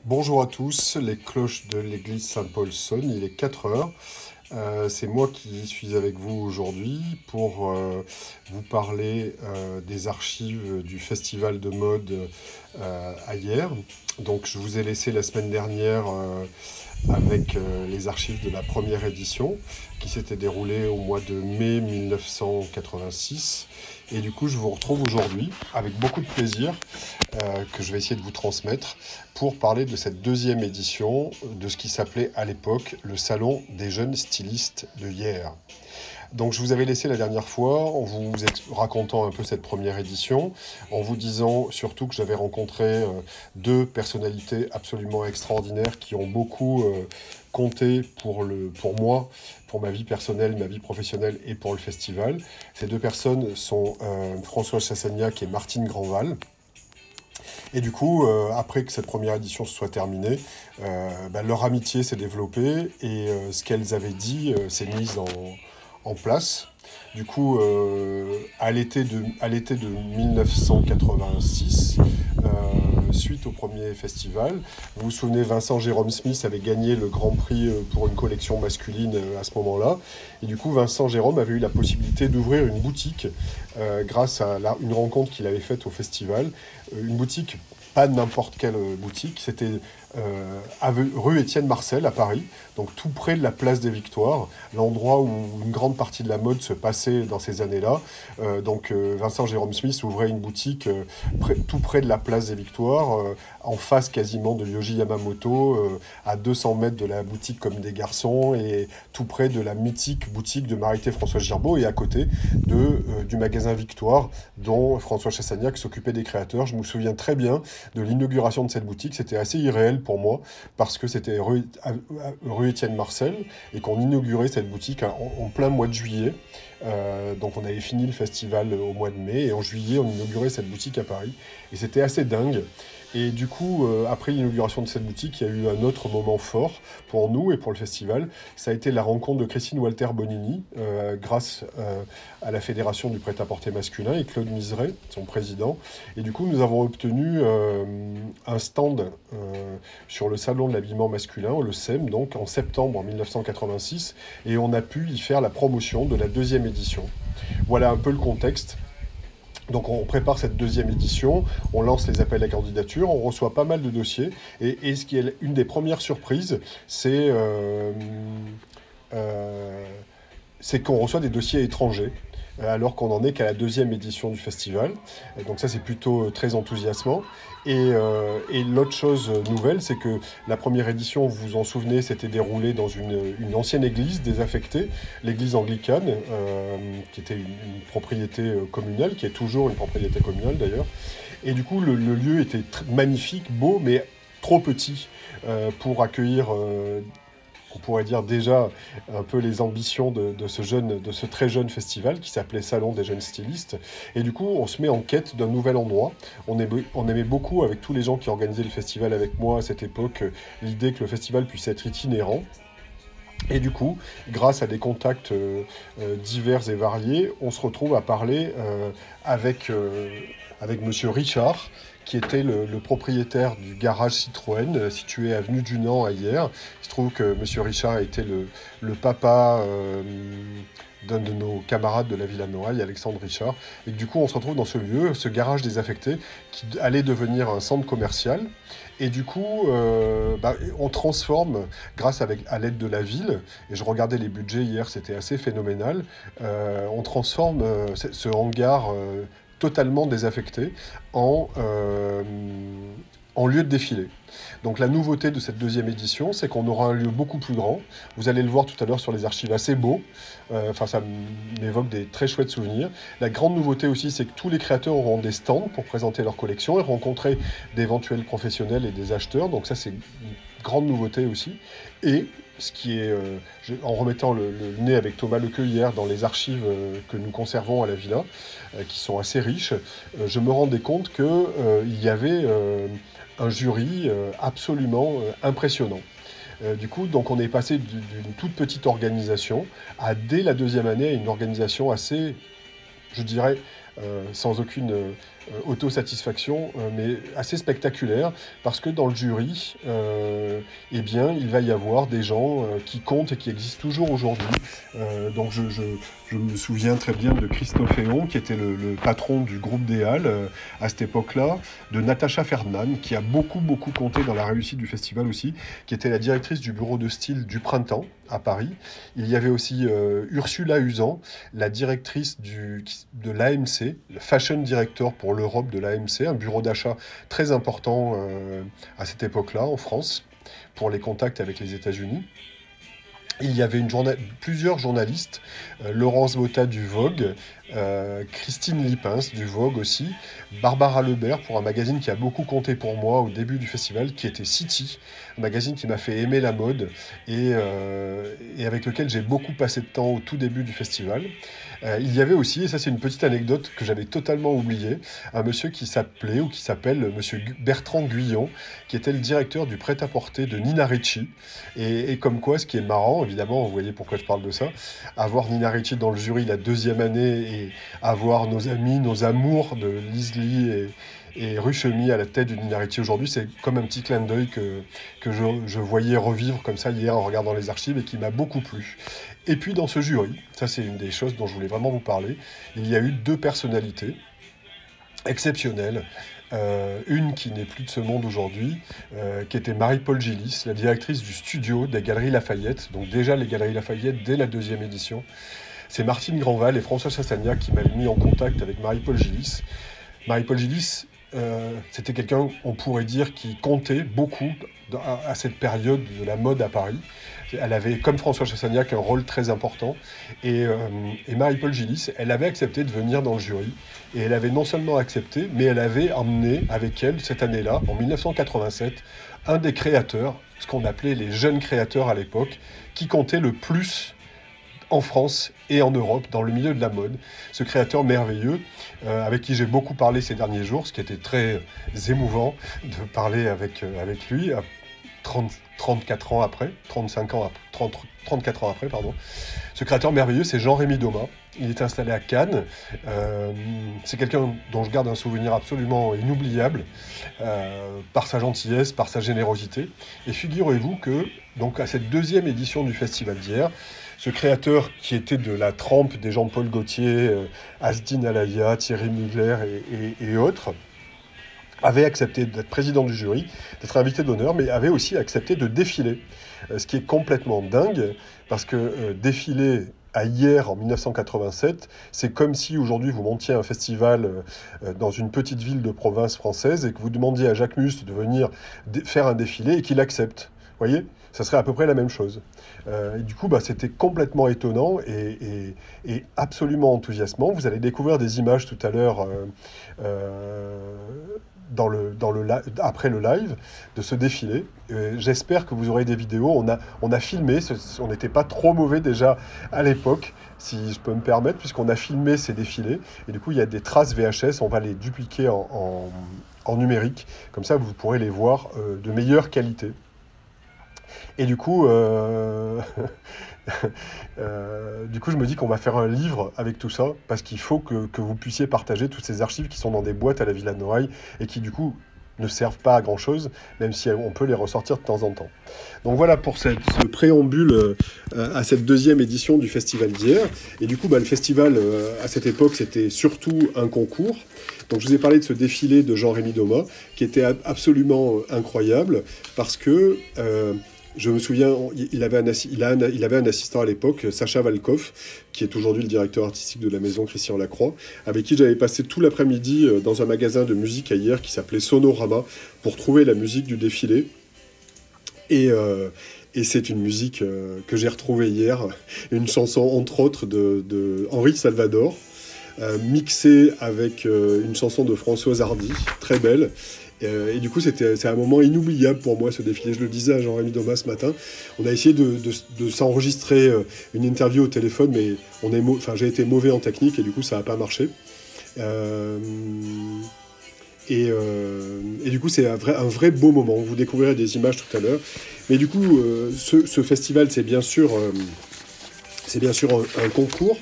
Bonjour à tous, les cloches de l'église Saint-Paul sonnent, il est 4 heures. C'est moi qui suis avec vous aujourd'hui pour vous parler des archives du festival de mode à hier. Donc je vous ai laissé la semaine dernière avec les archives de la première édition qui s'était déroulée au mois de mai 1986. Et du coup, je vous retrouve aujourd'hui avec beaucoup de plaisir que je vais essayer de vous transmettre pour parler de cette deuxième édition de ce qui s'appelait à l'époque le Salon des jeunes stylistes de hier. Donc je vous avais laissé la dernière fois en vous racontant un peu cette première édition, en vous disant surtout que j'avais rencontré deux personnalités absolument extraordinaires qui ont beaucoup compté pour moi, pour ma vie personnelle, ma vie professionnelle et pour le festival. Ces deux personnes sont Françoise Chassagnac et Martine Grandval. Et du coup, après que cette première édition se soit terminée, leur amitié s'est développée et ce qu'elles avaient dit s'est mis en place. Du coup, à l'été de 1986, suite au premier festival, vous vous souvenez, Vincent Jérôme Smith avait gagné le Grand Prix pour une collection masculine à ce moment-là. Et du coup, Vincent Jérôme avait eu la possibilité d'ouvrir une boutique grâce à une rencontre qu'il avait faite au festival. Une boutique, pas n'importe quelle boutique, c'était rue Étienne Marcel à Paris, donc tout près de la place des Victoires, l'endroit où une grande partie de la mode se passait dans ces années-là. Vincent Jérôme Smith ouvrait une boutique tout près de la place des Victoires, en face quasiment de Yoji Yamamoto, à 200 mètres de la boutique Comme des garçons, et tout près de la mythique boutique de Marité Françoise Girbaud, et à côté du magasin Victoire, dont François Chassagnac s'occupait des créateurs. Je me souviens très bien de l'inauguration de cette boutique, c'était assez irréel pour moi, parce que c'était rue Étienne Marcel, et qu'on inaugurait cette boutique en plein mois de juillet. Donc on avait fini le festival au mois de mai, et en juillet on inaugurait cette boutique à Paris, et c'était assez dingue. Et du coup, après l'inauguration de cette boutique, il y a eu un autre moment fort pour nous et pour le festival. Ça a été la rencontre de Christine Walter Bonini, grâce à la Fédération du prêt-à-porter masculin, et Claude Miseret, son président. Et du coup, nous avons obtenu un stand sur le salon de l'habillement masculin, le SEM, donc en septembre 1986, et on a pu y faire la promotion de la deuxième édition. Voilà un peu le contexte. Donc on prépare cette deuxième édition, on lance les appels à candidature, on reçoit pas mal de dossiers, et ce qui est une des premières surprises, euh, c'est qu'on reçoit des dossiers étrangers, alors qu'on n'en est qu'à la deuxième édition du festival. Et donc ça, c'est plutôt très enthousiasmant. Et l'autre chose nouvelle, c'est que la première édition, vous vous en souvenez, s'était déroulée dans une ancienne église désaffectée, l'église anglicane, qui était une propriété communale, qui est toujours une propriété communale d'ailleurs. Et du coup, le lieu était magnifique, beau, mais trop petit pour accueillir on pourrait dire déjà un peu les ambitions de ce très jeune festival qui s'appelait Salon des jeunes stylistes. Et du coup, on se met en quête d'un nouvel endroit. On aimait beaucoup, avec tous les gens qui organisaient le festival avec moi à cette époque, l'idée que le festival puisse être itinérant. Et du coup, grâce à des contacts divers et variés, on se retrouve à parler avec Monsieur Richard, qui était le propriétaire du garage Citroën, situé avenue du Nant à Hyères. Il se trouve que Monsieur Richard a été le papa d'un de nos camarades de la Villa Noailles, Alexandre Richard. Et que, du coup, on se retrouve dans ce lieu, ce garage désaffecté, qui allait devenir un centre commercial. Et du coup, on transforme, à l'aide de la ville, et je regardais les budgets hier, c'était assez phénoménal, on transforme ce hangar totalement désaffecté en, euh, en lieu de défilé. Donc la nouveauté de cette deuxième édition, c'est qu'on aura un lieu beaucoup plus grand. Vous allez le voir tout à l'heure sur les archives, assez beau. Enfin, ça m'évoque des très chouettes souvenirs. La grande nouveauté aussi, c'est que tous les créateurs auront des stands pour présenter leur collection et rencontrer d'éventuels professionnels et des acheteurs. Donc ça, c'est une grande nouveauté aussi. Et ce qui est, en remettant le nez avec Thomas Lequeux hier dans les archives que nous conservons à la villa, qui sont assez riches, je me rendais compte qu'il y avait un jury absolument impressionnant. Du coup, donc on est passé d'une toute petite organisation à, dès la deuxième année, à une organisation assez, je dirais, sans aucune autosatisfaction, mais assez spectaculaire, parce que dans le jury, eh bien, il va y avoir des gens qui comptent et qui existent toujours aujourd'hui. Donc je me souviens très bien de Christophe Héon, qui était le patron du groupe des Halles à cette époque-là, de Natacha Ferdinand, qui a beaucoup compté dans la réussite du festival aussi, qui était la directrice du bureau de style du Printemps à Paris. Il y avait aussi Ursula Usan, la directrice de l'AMC, le Fashion Director pour l'Europe de l'AMC, un bureau d'achat très important à cette époque-là en France, pour les contacts avec les États-Unis. Il y avait plusieurs journalistes, Laurence Botta du Vogue, Christine Lipins du Vogue aussi, Barbara Lebert pour un magazine qui a beaucoup compté pour moi au début du festival, qui était City, un magazine qui m'a fait aimer la mode et avec lequel j'ai beaucoup passé de temps au tout début du festival. Il y avait aussi, et ça c'est une petite anecdote que j'avais totalement oubliée, un monsieur qui s'appelait ou qui s'appelle monsieur Bertrand Guyon, qui était le directeur du prêt-à-porter de Nina Ricci. Et comme quoi, ce qui est marrant, évidemment, vous voyez pourquoi je parle de ça, avoir Nina Ricci dans le jury la deuxième année et avoir nos amis, nos amours de Lisli et Ruchemy à la tête de Nina Ricci aujourd'hui, c'est comme un petit clin d'œil que je voyais revivre comme ça hier en regardant les archives et qui m'a beaucoup plu. Et puis dans ce jury, ça c'est une des choses dont je voulais vraiment vous parler, il y a eu deux personnalités exceptionnelles. Une qui n'est plus de ce monde aujourd'hui, qui était Marie-Paul Gillis, la directrice du studio des Galeries Lafayette, donc déjà les Galeries Lafayette dès la deuxième édition. C'est Martine Grandval et François Chassagnac qui m'avaient mis en contact avec Marie-Paul Gillis. Marie-Paul Gillis, c'était quelqu'un, on pourrait dire, qui comptait beaucoup à cette période de la mode à Paris. Elle avait, comme François Chassagnac, un rôle très important. Et Marie-Paul Gillis, elle avait accepté de venir dans le jury. Et elle avait non seulement accepté, mais elle avait emmené avec elle, cette année-là, en 1987, un des créateurs, ce qu'on appelait les jeunes créateurs à l'époque, qui comptait le plus en France et en Europe, dans le milieu de la mode. Ce créateur merveilleux, avec qui j'ai beaucoup parlé ces derniers jours, ce qui était très émouvant de parler avec lui, 34 ans après, 34 ans après, pardon. Ce créateur merveilleux, c'est Jean-Rémy Domas. Il est installé à Cannes. C'est quelqu'un dont je garde un souvenir absolument inoubliable, par sa gentillesse, par sa générosité. Et figurez-vous que, donc, à cette deuxième édition du Festival d'hier, ce créateur qui était de la trempe des Jean-Paul Gaultier, Asdine Alaya, Thierry Mugler et autres, avait accepté d'être président du jury, d'être invité d'honneur, mais avait aussi accepté de défiler. Ce qui est complètement dingue, parce que défiler à hier, en 1987, c'est comme si aujourd'hui vous montiez un festival dans une petite ville de province française et que vous demandiez à Jacques Mus de venir faire un défilé et qu'il accepte. Vous voyez ? Ça serait à peu près la même chose. Et du coup, c'était complètement étonnant et absolument enthousiasmant. Vous allez découvrir des images tout à l'heure après le live de ce défilé. J'espère que vous aurez des vidéos. On a filmé, on n'était pas trop mauvais déjà à l'époque, si je peux me permettre, puisqu'on a filmé ces défilés. Et du coup, il y a des traces VHS, on va les dupliquer en numérique. Comme ça, vous pourrez les voir de meilleure qualité. Et du coup, je me dis qu'on va faire un livre avec tout ça, parce qu'il faut que vous puissiez partager toutes ces archives qui sont dans des boîtes à la Villa de Noailles et qui, du coup, ne servent pas à grand-chose, même si on peut les ressortir de temps en temps. Donc voilà pour ce préambule à cette deuxième édition du festival d'hier. Et du coup, le festival, à cette époque, c'était surtout un concours. Donc je vous ai parlé de ce défilé de Jean-Rémy Domas, qui était absolument incroyable, parce que... je me souviens, il avait un assistant à l'époque, Sacha Valkov, qui est aujourd'hui le directeur artistique de la maison Christian Lacroix, avec qui j'avais passé tout l'après-midi dans un magasin de musique à hier qui s'appelait Sonorama, pour trouver la musique du défilé. Et c'est une musique que j'ai retrouvée hier, une chanson entre autres de Henri Salvador, mixée avec une chanson de Françoise Hardy, très belle. Et du coup, c'est un moment inoubliable pour moi, ce défilé. Je le disais à Jean-Rémy Domas ce matin. On a essayé de s'enregistrer une interview au téléphone, mais j'ai été mauvais en technique et du coup, ça n'a pas marché. Et du coup, c'est un vrai beau moment. Vous découvrirez des images tout à l'heure. Mais du coup, ce festival, c'est bien sûr C'est bien sûr un concours,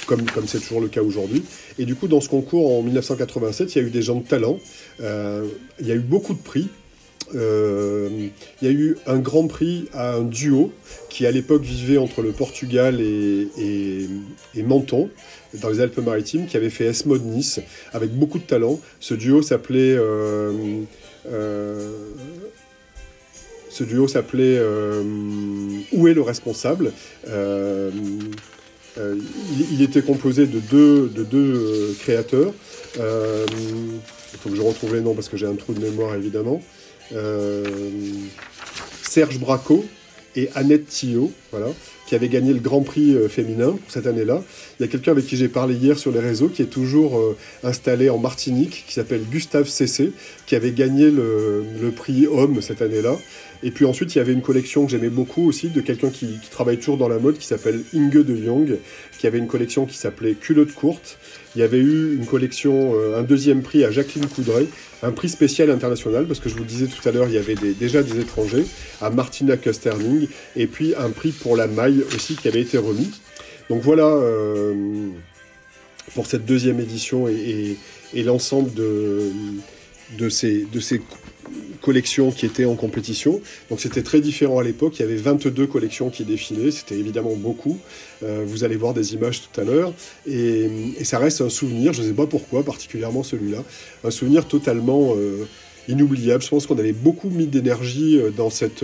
comme c'est toujours le cas aujourd'hui. Et du coup, dans ce concours, en 1987, il y a eu des gens de talent. Il y a eu beaucoup de prix. Il y a eu un grand prix à un duo qui, à l'époque, vivait entre le Portugal et Menton, dans les Alpes-Maritimes, qui avait fait S-Mode Nice, avec beaucoup de talent. Ce duo s'appelait... Où est le responsable il était composé de deux créateurs. Il faut que je retrouve les noms parce que j'ai un trou de mémoire évidemment. Serge Braco et Annette Thillot, voilà, qui avaient gagné le Grand Prix féminin pour cette année-là. Il y a quelqu'un avec qui j'ai parlé hier sur les réseaux qui est toujours installé en Martinique, qui s'appelle Gustave Cessé, qui avait gagné le prix homme cette année-là. Et puis ensuite, il y avait une collection que j'aimais beaucoup aussi, de quelqu'un qui travaille toujours dans la mode, qui s'appelle Inge de Jong, qui avait une collection qui s'appelait Culotte courte. Il y avait eu une collection, un deuxième prix à Jacqueline Coudray, un prix spécial international, parce que je vous le disais tout à l'heure, il y avait déjà des étrangers, à Martina Kusterning, et puis un prix pour la maille aussi qui avait été remis. Donc voilà pour cette deuxième édition et l'ensemble de ces collections qui étaient en compétition. Donc c'était très différent à l'époque, il y avait 22 collections qui défilaient, c'était évidemment beaucoup. Vous allez voir des images tout à l'heure, et ça reste un souvenir, je ne sais pas pourquoi, particulièrement celui-là, un souvenir totalement inoubliable. Je pense qu'on avait beaucoup mis d'énergie dans cette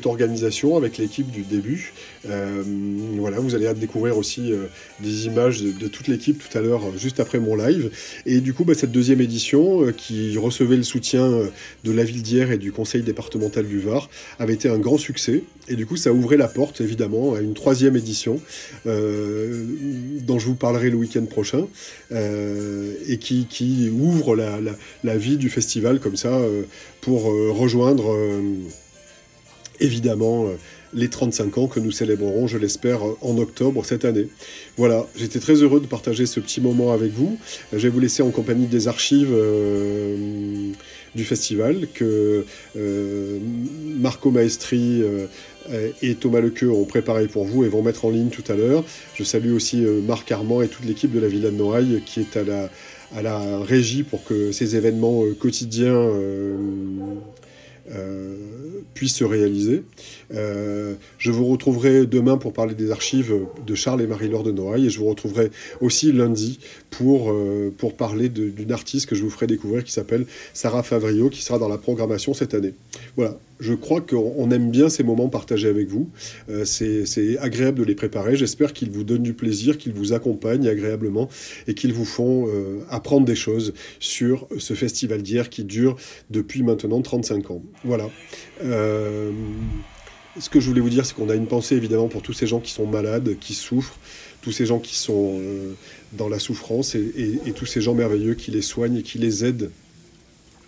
organisation avec l'équipe du début. Voilà, vous allez découvrir aussi des images de toute l'équipe tout à l'heure, juste après mon live. Et du coup, cette deuxième édition, qui recevait le soutien de la ville d'Hyères et du conseil départemental du Var, avait été un grand succès. Et du coup, ça ouvrait la porte, évidemment, à une troisième édition, dont je vous parlerai le week-end prochain, et qui ouvre la vie du festival comme ça, pour rejoindre, évidemment, les 35 ans que nous célébrerons, je l'espère, en octobre cette année. Voilà, j'étais très heureux de partager ce petit moment avec vous. Je vais vous laisser en compagnie des archives du festival que Marco Maestri et Thomas Lequeux ont préparé pour vous et vont mettre en ligne tout à l'heure. Je salue aussi Marc Armand et toute l'équipe de la Villa de Noailles qui est à la régie pour que ces événements quotidiens puissent se réaliser. Je vous retrouverai demain pour parler des archives de Charles et Marie-Laure de Noailles, et je vous retrouverai aussi lundi pour parler d'une artiste que je vous ferai découvrir qui s'appelle Sarah Favrio, qui sera dans la programmation cette année. Voilà, je crois qu'on aime bien ces moments partagés avec vous. C'est agréable de les préparer. J'espère qu'ils vous donnent du plaisir, qu'ils vous accompagnent agréablement et qu'ils vous font apprendre des choses sur ce festival d'Hyères qui dure depuis maintenant 35 ans. Voilà. Ce que je voulais vous dire, c'est qu'on a une pensée évidemment pour tous ces gens qui sont malades, qui souffrent, tous ces gens qui sont dans la souffrance et tous ces gens merveilleux qui les soignent et qui les aident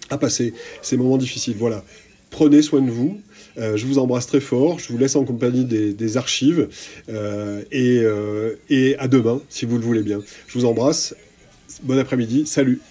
à passer ces moments difficiles. Voilà. Prenez soin de vous. Je vous embrasse très fort. Je vous laisse en compagnie des archives et à demain, si vous le voulez bien. Je vous embrasse. Bon après-midi. Salut.